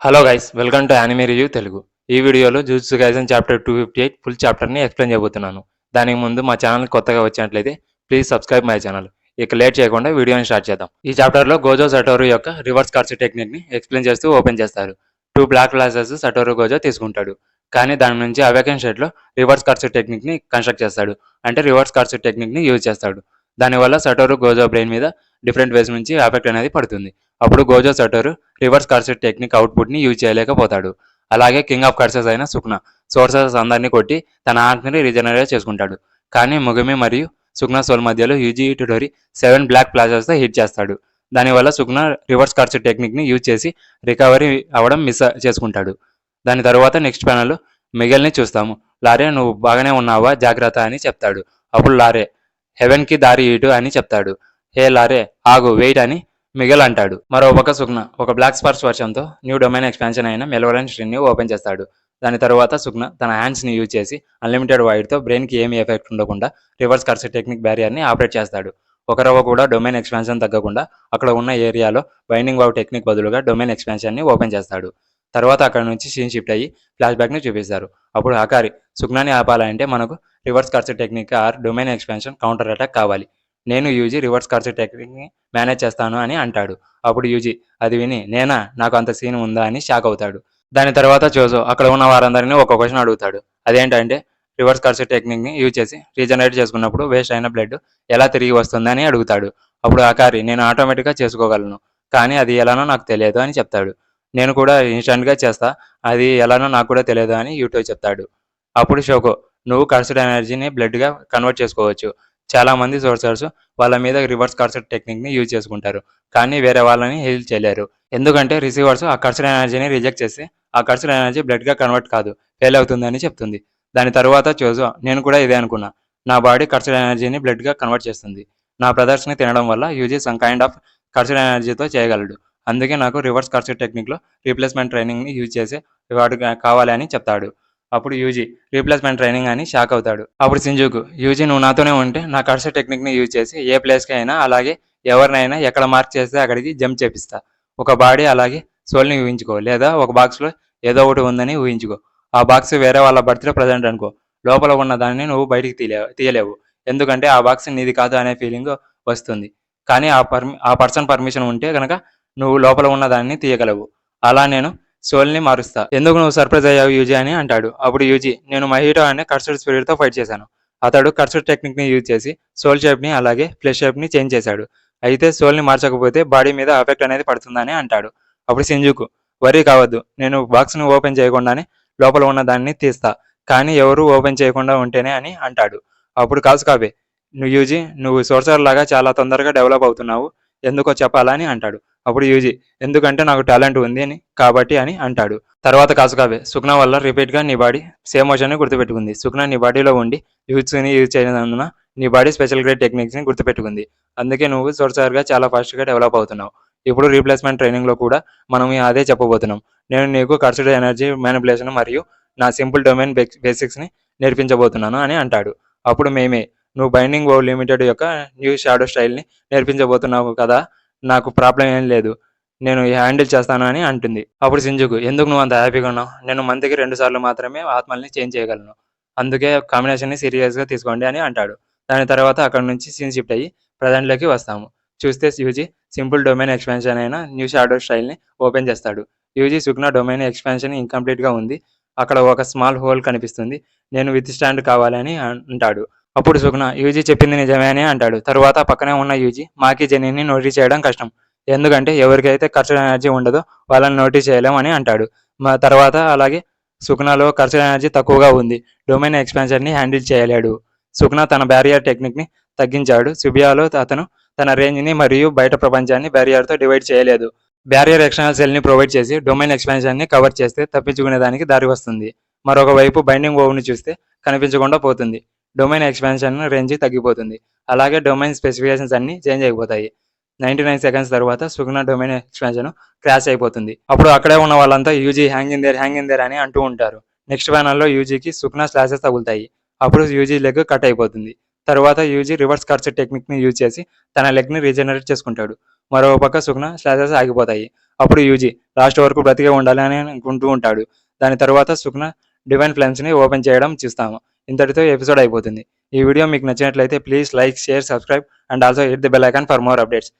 Hello guys welcome to anime review Telugu. ఈ వీడియోలో Jujutsu Kaisen chapter 258 full చాప్టర్ని explain చేయబోతున్నాను. దానికి ముందు మా ఛానల్ కొత్తగా వచ్చినట్లయితే ప్లీజ్ సబ్స్క్రైబ్ మై ఛానల్. ఇక లేట్ చేయకుండా వీడియోని స్టార్ట్ చేద్దాం. ఈ చాప్టర్లో గోజో సటోరు యొక్క రివర్స్ కర్చు టెక్నిక్ని ఎక్స్ప్లెయిన్ చేస్తూ ఓపెన్ చేస్తారు. 2 బ్లాక్ గ్లాసెస్ సటోరు గోజో తీసుకుంటాడు. కానీ దాని నుంచి అవేకెన్ షెడ్లో రివర్స్ కర్చు టెక్నిక్ని కన్స్ట్రక్ట్ చేస్తాడు. అంటే రివర్స్ కర్చు టెక్నిక్ని యూజ్ చేస్తాడు. దానివల్ల సటోరు గోజో బ్రెయిన్ మీద డిఫరెంట్ వేస్ నుంచి ఎఫెక్ట్ అనేది పడుతుంది. అప్పుడు Gojo Satoru reverse curses technique అవుట్పుట్ని యూజ్ చేయలేకపోతాడు. అలాగే కింగ్ ఆఫ్ కర్సెస్ అయిన సుఖ్నా సోర్సెస్ అందరినీ కొట్టి తన ఆర్మ్ని రీజనరేట్ చేసుకుంటాడు. కానీ ముగమి మరియు సుఖ్నా సోల్ మధ్యలో యూజీ ఇటుడోరి 7 బ్లాక్ ప్లాజర్స్తో హిట్ చేస్తాడు. దానివల్ల సుఖ్నా రివర్స్ కర్సెస్ టెక్నిక్ని యూజ్ చేసి రికవరీ అవ్వడం మిస్ చేసుకుంటాడు. దాని తర్వాత నెక్స్ట్ ప్యానల్లో మిగల్ని చూస్తాము. లారే నువ్వు బాగానే ఉన్నావా, జాగ్రత్త అని చెప్తాడు. అప్పుడు లారే హెవెన్కి దారి ఇటు అని చెప్తాడు. హే లారే ఆగు వెయిట్ అని మిగల్ అంటాడు. మరోపక్క సుఖ్నా ఒక బ్లాక్ స్పార్క్స్ వర్షంతో న్యూ డొమైన్ ఎక్స్పాన్షన్ అయిన మెలోరెన్స్ ట్రీని ఓపెన్ చేస్తాడు. దాని తర్వాత సుఖ్నా తన హ్యాండ్స్ని యూజ్ చేసి అన్లిమిటెడ్ వైడ్తో బ్రెయిన్కి ఏమీ ఎఫెక్ట్ ఉండకుండా రివర్స్ కర్సెస్ టెక్నిక్ బ్యారియర్ని ఆపరేట్ చేస్తాడు. ఒక రవ్వ కూడా డొమైన్ ఎక్స్పాన్షన్ తగ్గకుండా అక్కడ ఉన్న ఏరియాలో బైండింగ్ వావ్ టెక్నిక్ బదులుగా డొమైన్ ఎక్స్పాన్షన్ని ఓపెన్ చేస్తాడు. తర్వాత అక్కడ నుంచి సీన్ షిఫ్ట్ అయ్యి ఫ్లాష్ బ్యాక్ని చూపిస్తారు. అప్పుడు హకారి సుఖ్నాని ఆపాలంటే మనకు reverse curses technique or domain expansion counter attack కావాలి. నేను యూజీ రివర్స్ కర్సెస్ టెక్నిక్ని మేనేజ్ చేస్తాను అని అంటాడు. అప్పుడు యూజీ అది విని నేనా, నాకు అంత సీన్ ఉందా అని షాక్ అవుతాడు. దాని తర్వాత చోజో అక్కడ ఉన్న వారందరినీ ఒక క్వశ్చన్ అడుగుతాడు. అదేంటంటే రివర్స్ కర్సెస్ టెక్నిక్ని యూజ్ చేసి రీజనరేట్ చేసుకున్నప్పుడు వేస్ట్ అయిన బ్లడ్ ఎలా తిరిగి వస్తుందని అడుగుతాడు. అప్పుడు అకారి నేను ఆటోమేటిక్గా చేసుకోగలను, కానీ అది ఎలానో నాకు తెలియదు అని చెప్తాడు. నేను కూడా ఇన్స్టెంట్గా చేస్తా, అది ఎలానో నాకు కూడా తెలియదు అని యూటో చెప్తాడు. అప్పుడు షోకో నువ్వు కర్సెడ్ ఎనర్జీని బ్లడ్గా కన్వర్ట్ చేసుకోవచ్చు. చాలామంది సోర్సర్స్ వాళ్ళ మీద రివర్స్ కర్సెడ్ టెక్నిక్ని యూజ్ చేసుకుంటారు, కానీ వేరే వాళ్ళని హీల్ చేయలేరు. ఎందుకంటే రిసీవర్స్ ఆ కర్సెడ్ ఎనర్జీని రిజెక్ట్ చేసి ఆ కర్సెడ్ ఎనర్జీ బ్లడ్గా కన్వర్ట్ కాదు, ఫెయిల్ అవుతుందని చెప్తుంది. దాని తర్వాత చోజో నేను కూడా ఇదే అనుకున్నా, నా బాడీ కర్సెడ్ ఎనర్జీని బ్లడ్గా కన్వర్ట్ చేస్తుంది. నా బ్రదర్స్ని తినడం వల్ల యూజీ సమ్ కైండ్ ఆఫ్ కర్సెడ్ ఎనర్జీతో చేయగలడు. అందుకే నాకు రివర్స్ కర్సెడ్ టెక్నిక్లో రీప్లేస్మెంట్ ట్రైనింగ్ని యూజ్ చేసే వాడు కావాలి అని చెప్తాడు. అప్పుడు యూజీ రీప్లేస్మెంట్ ట్రైనింగ్ అని షాక్ అవుతాడు. అప్పుడు సింజుకు యూజీ నువ్వు నాతోనే ఉంటే నా కర్సెడ్ టెక్నిక్ని యూజ్ చేసి ఏ ప్లేస్కి అయినా అలాగే ఎవరినైనా ఎక్కడ మార్క్ చేస్తే అక్కడికి జంప్ చేపిస్తా. ఒక బాడీ అలాగే సోల్ని ఊహించుకో, లేదా ఒక బాక్స్లో ఏదో ఒకటి ఉందని ఊహించుకో. ఆ బాక్స్ వేరే వాళ్ళ బర్త్డే ప్రజెంట్ అనుకో. లోపల ఉన్న దాన్ని నువ్వు బయటికి తీయలేవు, ఎందుకంటే ఆ బాక్స్ నీది కాదు అనే ఫీలింగ్ వస్తుంది. కానీ ఆ పర్సన్ పర్మిషన్ ఉంటే కనుక నువ్వు లోపల ఉన్న దాన్ని తీయగలవు. అలా నేను సోల్ని మారుస్తా. ఎందుకు నువ్వు సర్ప్రైజ్ అయ్యావు యూజీ అని అంటాడు. అప్పుడు యూజీ నేను మహిటో అనే కర్సెడ్ స్పిరిట్తో ఫైట్ చేశాను. అతడు కర్సెడ్ టెక్నిక్ని యూజ్ చేసి సోల్ షేప్ని అలాగే ఫ్లెష్ షేప్ని చేంజ్ చేశాడు. అయితే సోల్ని మార్చకపోతే బాడీ మీద ఎఫెక్ట్ అనేది పడుతుందని అంటాడు. అప్పుడు సింజుకు వరీ కావద్దు, నేను బాక్స్ని ఓపెన్ చేయకుండానే లోపల ఉన్న దాన్ని తీస్తా, కానీ ఎవరు ఓపెన్ చేయకుండా ఉంటేనే అని అంటాడు. అప్పుడు కాసుకాబే యూజీ నువ్వు సోర్సర్ లాగా చాలా తొందరగా డెవలప్ అవుతున్నావు, ఎందుకో చెప్పాలా అని అంటాడు. అప్పుడు యూజీ ఎందుకంటే నాకు టాలెంట్ ఉంది అని కాబట్టి అని అంటాడు. తర్వాత కాసుకాబే సుఖ్నా వల్ల రిపీట్గా నీ బాడీ సేమ్ మోషన్ని గుర్తుపెట్టుకుంది. సుఖ్నా నీ బాడీలో ఉండి యూజ్ని యూజ్ చేయనందున నీ బాడీ స్పెషల్ గ్రేడ్ టెక్నిక్స్ని గుర్తుపెట్టుకుంది. అందుకే నువ్వు సోర్సర్గా చాలా ఫాస్ట్గా డెవలప్ అవుతున్నావు. ఇప్పుడు రీప్లేస్మెంట్ ట్రైనింగ్లో కూడా మనం అదే చెప్పబోతున్నాం. నేను నీకు కర్సెడ్ ఎనర్జీ మ్యానిపులేషన్ మరియు నా సింపుల్ డొమైన్ బేసిక్స్ని నేర్పించబోతున్నాను అని అంటాడు. అప్పుడు మేమే నువ్వు బైండింగ్ ఓ లిమిటెడ్ యొక్క న్యూ షాడో స్టైల్ని నేర్పించబోతున్నావు కదా, నాకు ప్రాబ్లం ఏం లేదు, నేను హ్యాండిల్ చేస్తాను అని అంటుంది. అప్పుడు సింజుకు ఎందుకు నువ్వు అంత హ్యాపీగా ఉన్నావు, నేను మంత్కి 2 సార్లు మాత్రమే ఆత్మల్ని చేంజ్ చేయగలను, అందుకే కాంబినేషన్ని సీరియస్గా తీసుకోండి అని అంటాడు. దాని తర్వాత అక్కడ నుంచి సీన్ షిఫ్ట్ అయ్యి ప్రజెంట్లోకి వస్తాము. చూస్తే యూజీ సింపుల్ డొమైన్ ఎక్స్పాన్షన్ అయిన న్యూ షాడో స్టైల్ని ఓపెన్ చేస్తాడు. యూజీ సుఖ్నా డొమైన్ ఎక్స్పాన్షన్ ఇంకంప్లీట్గా ఉంది, అక్కడ ఒక స్మాల్ హోల్ కనిపిస్తుంది, నేను విత్ స్టాండ్ కావాలని అంటాడు. అప్పుడు సుఖ్నా యూజీ చెప్పింది నిజమే అని అంటాడు. తర్వాత పక్కనే ఉన్న యూజీ మాకి జెనీని నోటీస్ చేయడం కష్టం, ఎందుకంటే ఎవరికైతే కర్సెడ్ ఎనర్జీ ఉండదో వాళ్ళని నోటీస్ చేయలేం అని అంటాడు. తర్వాత అలాగే సుఖ్నాలో కర్సెడ్ ఎనర్జీ తక్కువగా ఉంది, డొమైన్ ఎక్స్పాన్షన్ని హ్యాండిల్ చేయలేడు. సుఖ్నా తన బ్యారియర్ టెక్నిక్ని తగ్గించాడు. సుబియాలో అతను తన రేంజ్ని మరియు బయట ప్రపంచాన్ని బ్యారియర్తో డివైడ్ చేయలేదు. బ్యారియర్ ఎక్స్టర్నల్ సెల్ని ప్రొవైడ్ చేసి డొమైన్ ఎక్స్పాన్షన్ని కవర్ చేస్తే తప్పించుకునే దానికి దారి వస్తుంది. మరొక వైపు బైండింగ్ ఓవ్ని చూస్తే కనిపించకుండా పోతుంది, డొమైన్ ఎక్స్పాన్షన్ రేంజ్ తగ్గిపోతుంది. అలాగే డొమైన్ స్పెసిఫికేషన్స్ అన్ని చేంజ్ అయిపోతాయి. 99 సెకండ్స్ తర్వాత సుఖ్నా డొమైన్ ఎక్స్పాన్షన్ క్రాష్ అయిపోతుంది. అప్పుడు అక్కడే ఉన్న వాళ్ళంతా యూజీ హ్యాంగ్ ఇన్ దేర్ అని అంటూ ఉంటారు. నెక్స్ట్ ప్యానల్లో యూజీకి సుఖ్నా స్లాషెస్ తగులుతాయి. అప్పుడు యూజీ లెగ్ కట్ అయిపోతుంది. తర్వాత యూజీ రివర్స్ కర్సెడ్ టెక్నిక్ని యూజ్ చేసి తన లెగ్ని రీజనరేట్ చేసుకుంటాడు. మరో పక్క సుగుణ స్లాషెస్ ఆగిపోతాయి. అప్పుడు యూజీ లాస్ట్ వరకు బ్రతికే ఉండాలి అని అనుకుంటూ ఉంటాడు. దాని తర్వాత సుగుణ డివైన్ ఫ్లేమ్స్ని ఓపెన్ చేయడం చూస్తాము. ఇంతటితో ఎపిసోడ్ అయిపోతుంది. ఈ వీడియో మీకు నచ్చినట్లయితే please like, share, subscribe and also hit the bell icon for more updates.